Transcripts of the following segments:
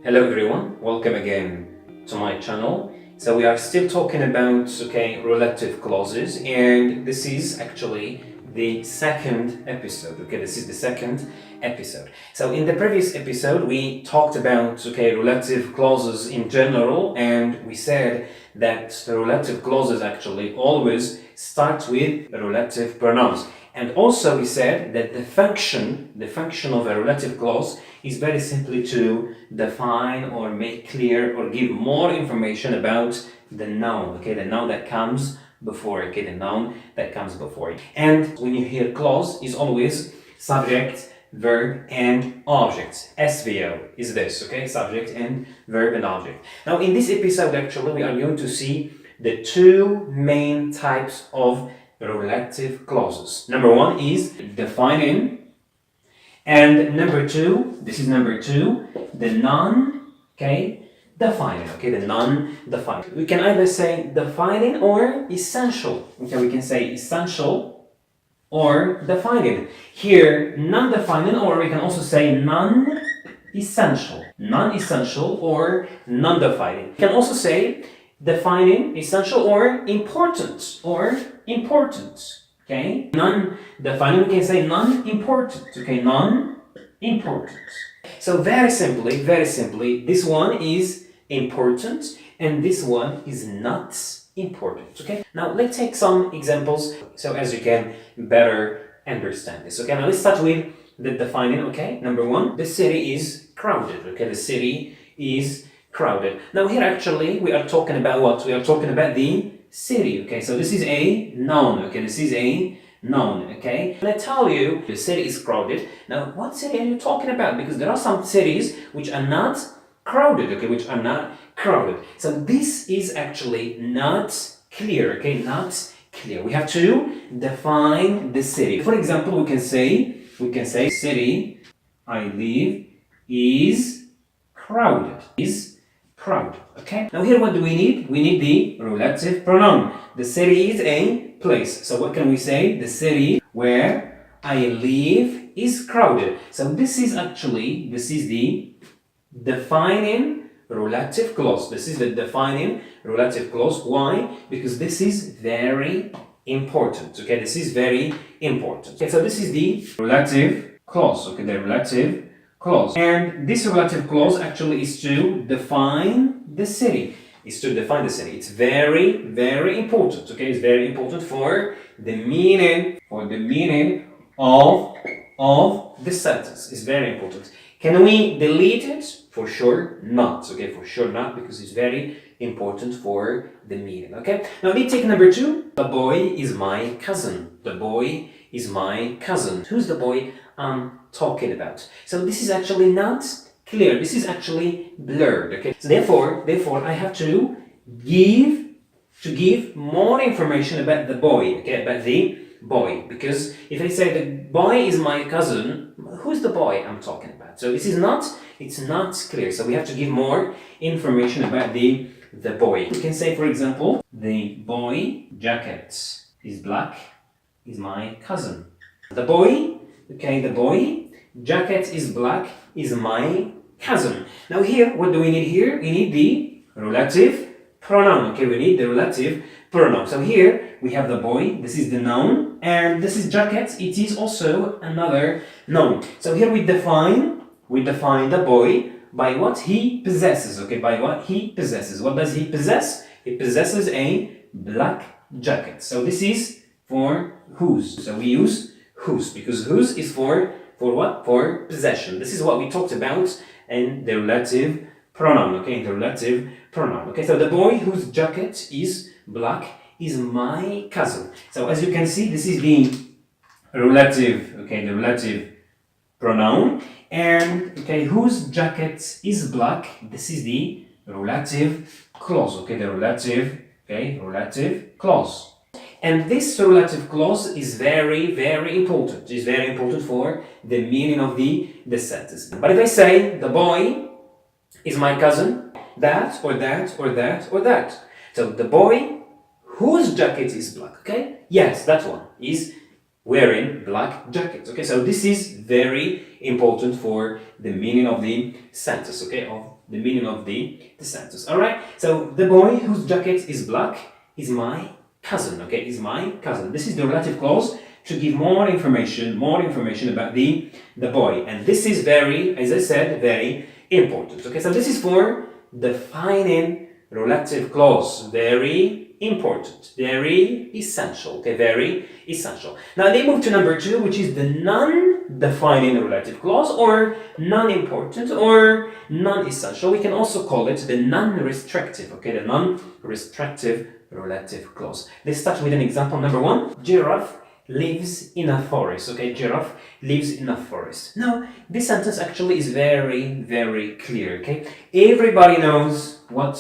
Hello everyone, welcome again to my channel. So we are still talking about relative clauses, and this is actually the second episode. This is the second episode. So in the previous episode we talked about relative clauses in general, and we said that the relative clauses actually always start with relative pronouns. And also we said that the function of a relative clause is very simply to define or make clear or give more information about the noun, the noun that comes before, the noun that comes before it. And when you hear clause, is always subject, verb, and object. SVO is this, subject and verb and object. Now in this episode actually we are going to see the two main types of relative clauses. Number one is defining, and number two, the non-defining, the non-defining. We can either say defining or essential. We can say essential or defining. Here, non-defining, or we can also say non-essential or non-defining. We can also say defining, essential, or important, Non-defining, we can say non-important, non-important. So very simply, this one is important and this one is not important, Now let's take some examples so as you can better understand this, Now let's start with the defining, Number one, the city is crowded, The city is crowded. Now here actually we are talking about what? We are talking about the city, So this is a noun, This is a noun, And I tell you the city is crowded. Now what city are you talking about? Because there are some cities which are not crowded, which are not crowded. So this is actually not clear, Not clear. We have to define the city. For example, we can say city I live is crowded. Now here what do we need? We need the relative pronoun. The city is a place. So what can we say? The city where I live is crowded. So this is the defining relative clause. This is the defining relative clause. Why? Because this is very important. This is very important. So this is the relative clause. The relative clause. And this relative clause actually is to define the city. It's very, very important. It's very important for the meaning, of the sentence. It's very important. Can we delete it? For sure not. For sure not, because it's very important for the meaning. Now let's take number two. The boy is my cousin. The boy is my cousin. Who's the boy I'm talking about? So this is actually not clear. This is actually blurred. So therefore I have to give more information about the boy. About the boy. Because if I say the boy is my cousin, who's the boy I'm talking about? So it's not clear. So we have to give more information about the boy. We can say, for example, the boy jacket is black is my cousin. The boy jacket is black is my cousin. Now here, what do we need here? We need the relative pronoun. We need the relative pronoun. So here we have the boy, this is the noun, and this is jacket, it is also another noun. So here we define the boy by what he possesses, by what he possesses. What does he possess? He possesses a black jacket. So this is for whose. So we use whose, because whose is for what? For possession. This is what we talked about in the relative pronoun, in the relative pronoun. So the boy whose jacket is black is my cousin. So as you can see, this is the relative, the relative pronoun. And whose jacket is black, this is the relative clause, the relative clause. And this relative clause is very, very important. It's very important for the meaning of the sentence. But if I say the boy is my cousin, that or that or that or that. So the boy whose jacket is black, Yes, that one is wearing black jackets. Okay, so this is very important for the meaning of the sentence. Okay, of the meaning of the sentence. All right. So the boy whose jacket is black is my cousin. Okay, is my cousin. This is the relative clause to give more information about the boy, and this is very, as I said, very important. Okay, so this is for defining relative clause. Very important, very essential. Okay, very essential. Now they move to number 2, which is the non-defining relative clause, or non-important, or non-essential. We can also call it the non-restrictive. Okay, the non-restrictive relative clause. Let's start with an example. Number 1, giraffe lives in a forest. Okay, giraffe lives in a forest. Now, this sentence actually is very, very clear. Okay, everybody knows what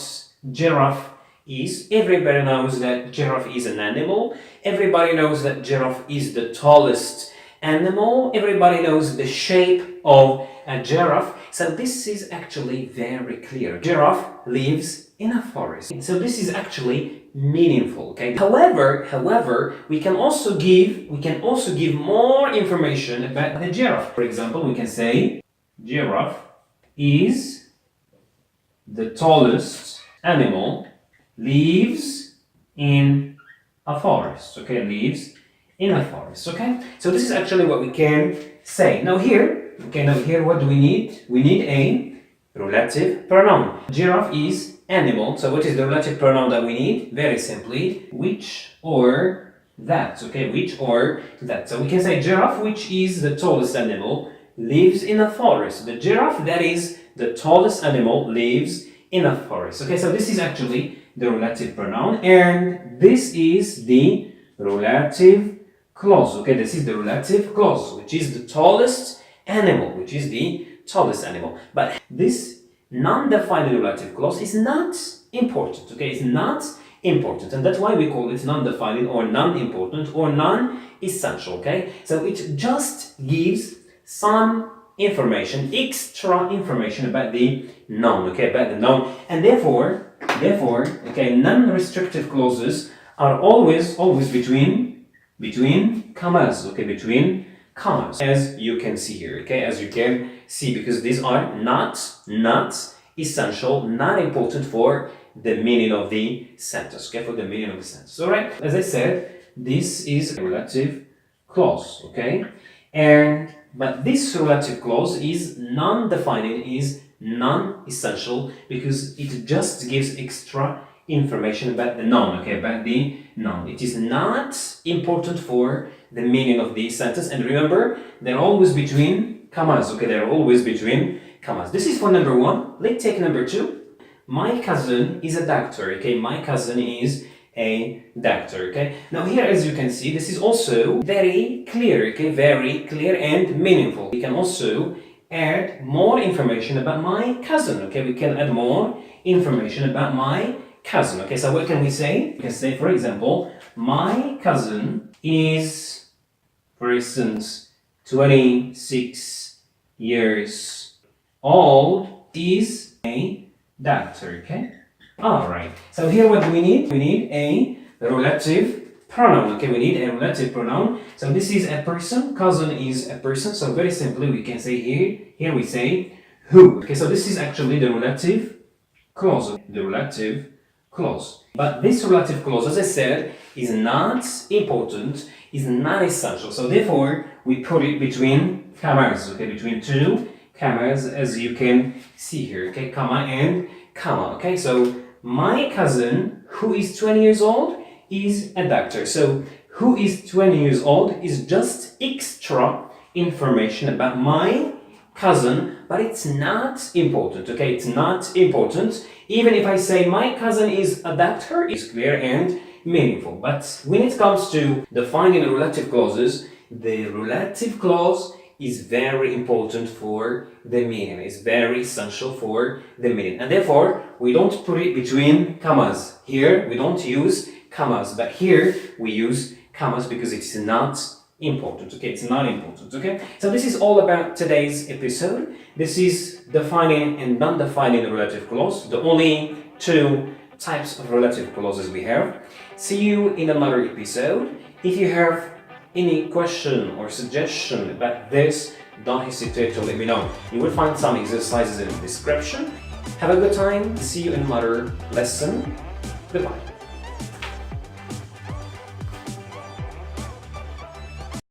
giraffe is. Everybody knows that giraffe is an animal. Everybody knows that giraffe is the tallest animal. Everybody knows the shape of a giraffe. So this is actually very clear. Giraffe lives in a forest. So this is actually meaningful. Okay. However, we can also give more information about the giraffe. For example, we can say giraffe is the tallest animal, lives in a forest. Okay, lives in a forest. Okay, so this is actually what we can say. Now here, what do we need? We need a relative pronoun. Giraffe is animal. So what is the relative pronoun that we need? Very simply, which or that. Okay, which or that. So we can say giraffe, which is the tallest animal, lives in a forest. The giraffe that is the tallest animal lives in a forest. Okay, so this is actually the relative pronoun, and this is the relative clause. Okay, this is the relative clause, which is the tallest animal, But this non-defined relative clause is not important. Okay, it's not important, and that's why we call it non-defined or non-important or non-essential. Okay, so it just gives some information, extra information about the noun. Okay, about the noun, and therefore, okay, non-restrictive clauses are always between commas. Okay, between commas, as you can see here. Okay, as you can see, because these are not essential, not important for the meaning of the sentence. Okay, for the meaning of the sentence. All right. As I said, this is a relative clause. Okay, but this relative clause is non-defining, is non-essential, because it just gives extra information about the noun. Okay, about the noun. It is not important for the meaning of the sentence, and remember, they're always between commas. Okay, they're always between commas. This is for number 1. Let's take number 2. My cousin is a doctor. Okay, my cousin is a doctor. Okay, now here, as you can see, this is also very clear. Okay, very clear and meaningful. We can also add more information about my cousin. Okay, we can add more information about my cousin. Okay, so what can we say? We can say, for example, my cousin is, for instance, 26 years old, is a doctor. Okay, all right. So here, what do we need? We need a relative pronoun. Okay, we need a relative pronoun. So this is a person. Cousin is a person. So very simply, we can say here we say who. Okay, so this is actually the relative clause. The relative clause. But this relative clause, as I said, is not important, is not essential. So therefore, we put it between commas. Okay, between two commas, as you can see here. Okay, comma and comma. Okay, so my cousin, who is 20 years old, is a doctor. So who is 20 years old is just extra information about my cousin, but it's not important. Okay, it's not important. Even if I say my cousin is a doctor, it's clear and meaningful. But when it comes to defining relative clauses, the relative clause is very important for the meaning. It's very essential for the meaning. And therefore, we don't put it between commas. Here, we don't use commas, but here we use commas because it's not important. Okay, it's not important. Okay, so this is all about today's episode. This is defining and non-defining a relative clause, the only two types of relative clauses we have. See you in another episode. If you have any question or suggestion about this, don't hesitate to let me know. You will find some exercises in the description. Have a good time. See you in another lesson. Goodbye.